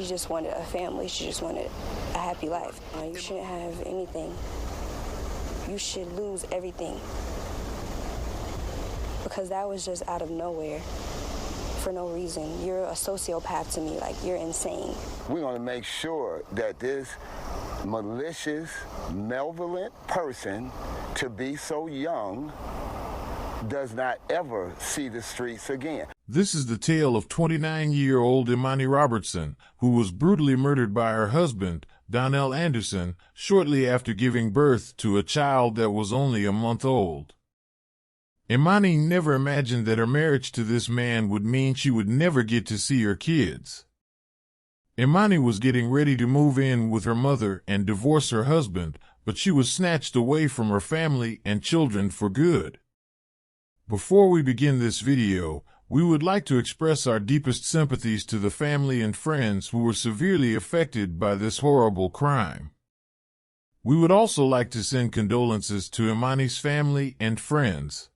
She just wanted a family. She just wanted a happy life. You shouldn't have anything. You should lose everything. Because that was just out of nowhere for no reason. You're a sociopath to me. Like, you're insane. We're going to make sure that this malicious, malevolent person, to be so young, does not ever see the streets again. This is the tale of 29-year-old Imani Robertson, who was brutally murdered by her husband, Donell Anderson, shortly after giving birth to a child that was only a month old. Imani never imagined that her marriage to this man would mean she would never get to see her kids. Imani was getting ready to move in with her mother and divorce her husband, but she was snatched away from her family and children for good. Before we begin this video, we would like to express our deepest sympathies to the family and friends who were severely affected by this horrible crime. We would also like to send condolences to Imani's family and friends.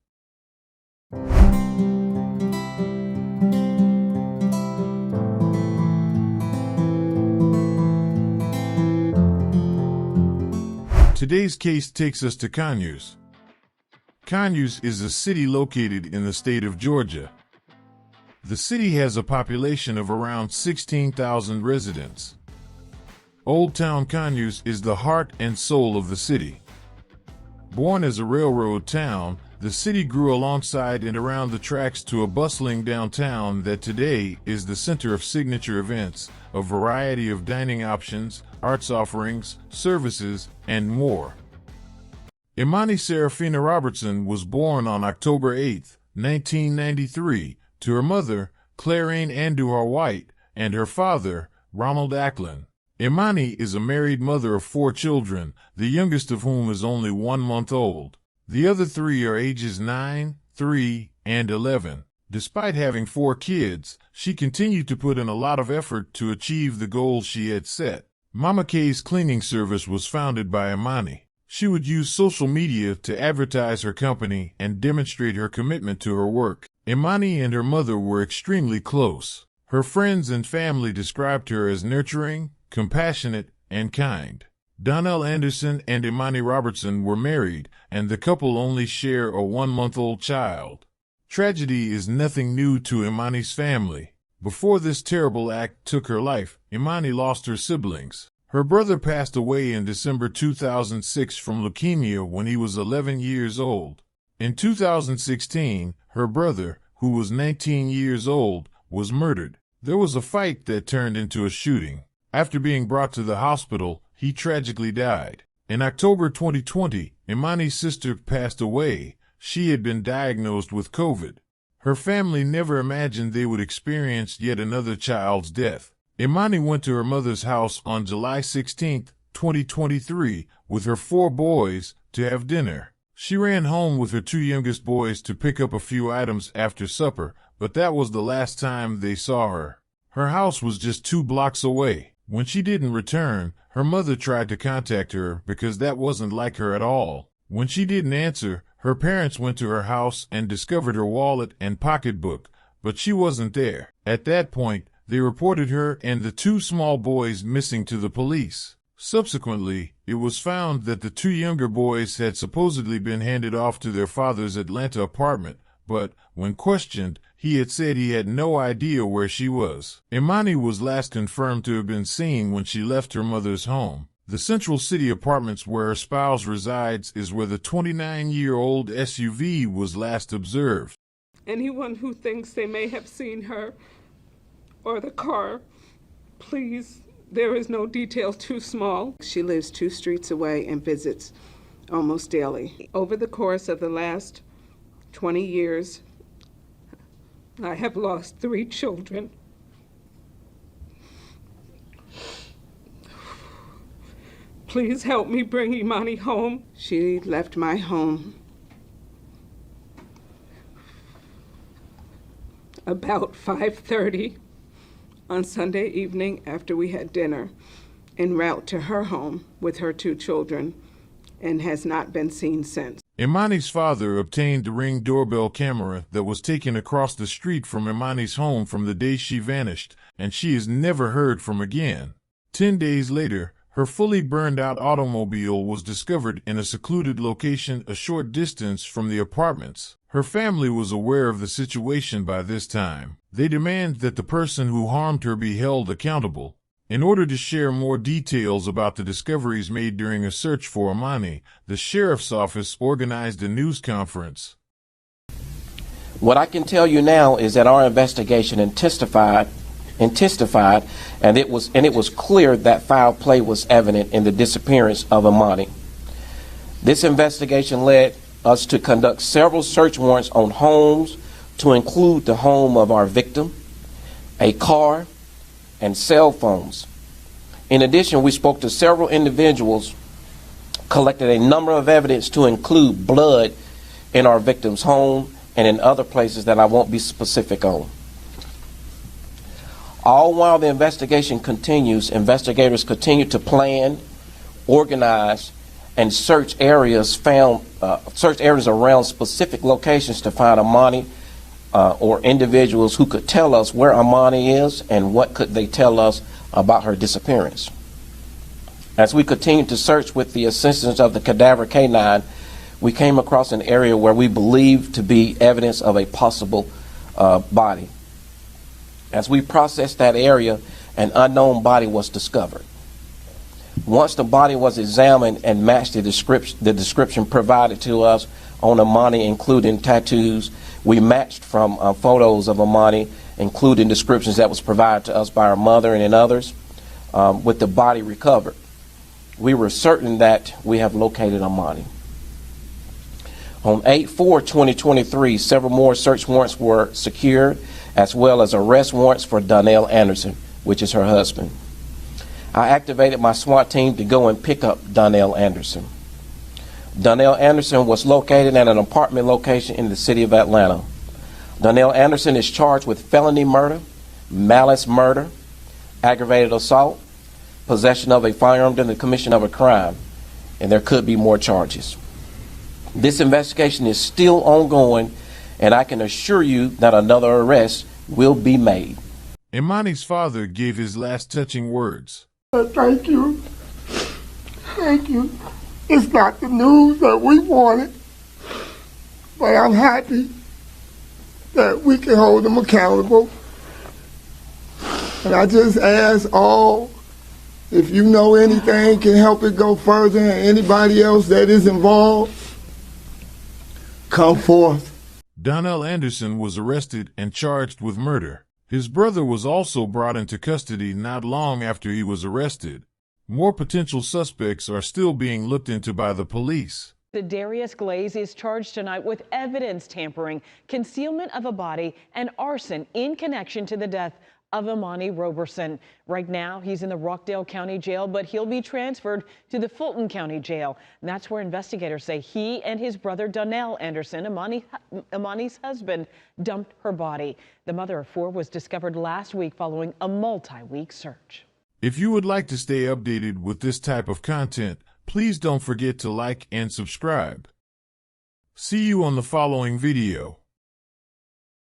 Today's case takes us to Conyers. Conyers is a city located in the state of Georgia. The city has a population of around 16,000 residents. Old Town Conyers is the heart and soul of the city. Born as a railroad town, the city grew alongside and around the tracks to a bustling downtown that today is the center of signature events, a variety of dining options, arts offerings, services, and more. Imani Serafina Robertson was born on October 8, 1993, to her mother, Clarine Andujar White, and her father, Ronald Ackland. Imani is a married mother of 4 children, the youngest of whom is only 1 month old. The other 3 are ages 9, 3, and 11. Despite having 4 kids, she continued to put in a lot of effort to achieve the goals she had set. Mama K's cleaning service was founded by Imani. She would use social media to advertise her company and demonstrate her commitment to her work. Imani and her mother were extremely close. Her friends and family described her as nurturing, compassionate, and kind. Donell Anderson and Imani Robertson were married, and the couple only share a 1-month-old child. Tragedy is nothing new to Imani's family. Before this terrible act took her life, Imani lost her siblings. Her brother passed away in December 2006 from leukemia when he was 11 years old. In 2016, her brother, who was 19 years old, was murdered. There was a fight that turned into a shooting. After being brought to the hospital, he tragically died. In October 2020, Imani's sister passed away. She had been diagnosed with COVID. Her family never imagined they would experience yet another child's death. Imani went to her mother's house on July 16, 2023, with her 4 boys to have dinner. She ran home with her 2 youngest boys to pick up a few items after supper, but that was the last time they saw her. Her house was just 2 blocks away. When she didn't return, her mother tried to contact her because that wasn't like her at all. When she didn't answer, her parents went to her house and discovered her wallet and pocketbook, but she wasn't there. At that point, they reported her and the 2 small boys missing to the police. Subsequently, it was found that the 2 younger boys had supposedly been handed off to their father's Atlanta apartment, but, when questioned, he had said he had no idea where she was. Imani was last confirmed to have been seen when she left her mother's home. The Central City Apartments where her spouse resides is where the 29-year-old SUV was last observed. Anyone who thinks they may have seen her or the car, please, there is no detail too small. She lives 2 streets away and visits almost daily. Over the course of the last 20 years, I have lost 3 children. Please help me bring Imani home. She left my home about 5:30 on Sunday evening after we had dinner, en route to her home with her 2 children, and has not been seen since. Imani's father obtained the Ring doorbell camera that was taken across the street from Imani's home from the day she vanished, and she is never heard from again. 10 days later, her fully burned out automobile was discovered in a secluded location a short distance from the apartments. Her family was aware of the situation by this time. They demand that the person who harmed her be held accountable. In order to share more details about the discoveries made during a search for Imani, the sheriff's office organized a news conference. What I can tell you now is that our investigation intensified, and it was clear that foul play was evident in the disappearance of Imani. This investigation led us to conduct several search warrants on homes, to include the home of our victim, a car, and cell phones. In addition, we spoke to several individuals, collected a number of evidence to include blood in our victim's home and in other places that I won't be specific on. All while the investigation continues, investigators continue to plan, organize, and search areas around specific locations to find Imani or individuals who could tell us where Imani is and what could they tell us about her disappearance. As we continued to search with the assistance of the cadaver canine, we came across an area where we believed to be evidence of a possible body. As we processed that area, an unknown body was discovered. Once the body was examined and matched the description provided to us on Imani, including tattoos, we matched from photos of Imani, including descriptions that was provided to us by her mother and others, with the body recovered. We were certain that we have located Imani. On 8/4/2023, several more search warrants were secured, as well as arrest warrants for Donell Anderson, which is her husband. I activated my SWAT team to go and pick up Donell Anderson. Donell Anderson was located at an apartment location in the city of Atlanta. Donell Anderson is charged with felony murder, malice murder, aggravated assault, possession of a firearm during the commission of a crime, and there could be more charges. This investigation is still ongoing, and I can assure you that another arrest will be made. Imani's father gave his last touching words. Thank you. Thank you. It's not the news that we wanted, but I'm happy that we can hold them accountable. And I just ask all, if you know anything can help it go further, and anybody else that is involved, come forth. Donell Anderson was arrested and charged with murder. His brother was also brought into custody not long after he was arrested. More potential suspects are still being looked into by the police. Darius Glaze is charged tonight with evidence tampering, concealment of a body, and arson in connection to the death of Imani Roberson. Right now, he's in the Rockdale County Jail, but he'll be transferred to the Fulton County Jail. And that's where investigators say he and his brother Donell Anderson, Imani's husband, dumped her body. The mother of 4 was discovered last week following a multi-week search. If you would like to stay updated with this type of content, please don't forget to like and subscribe. See you on the following video.